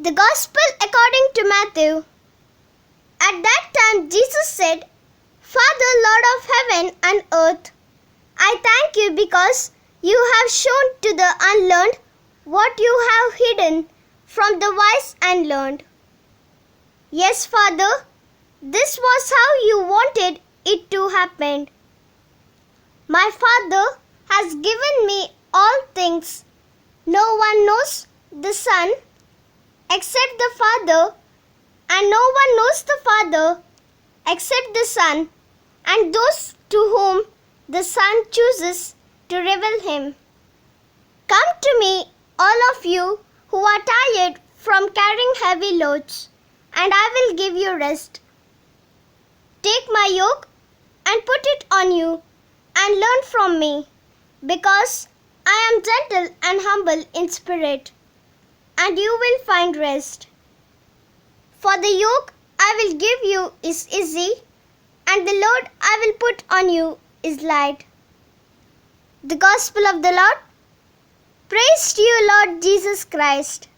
The Gospel according to Matthew. At that time Jesus said, Father, Lord of heaven and earth, I thank you because you have shown to the unlearned what you have hidden from the wise and learned. Yes, Father, this was how you wanted it to happen. My Father has given me all things. No one knows the Son except the Father, and no one knows the Father except the Son, and those to whom the Son chooses to reveal him. Come to me, all of you who are tired from carrying heavy loads, and I will give you rest. Take my yoke and put it on you, and learn from me, because I am gentle and humble in spirit, and you will find rest. For the yoke I will give you is easy, and the load I will put on you is light. The Gospel of the Lord. Praise to you, Lord Jesus Christ.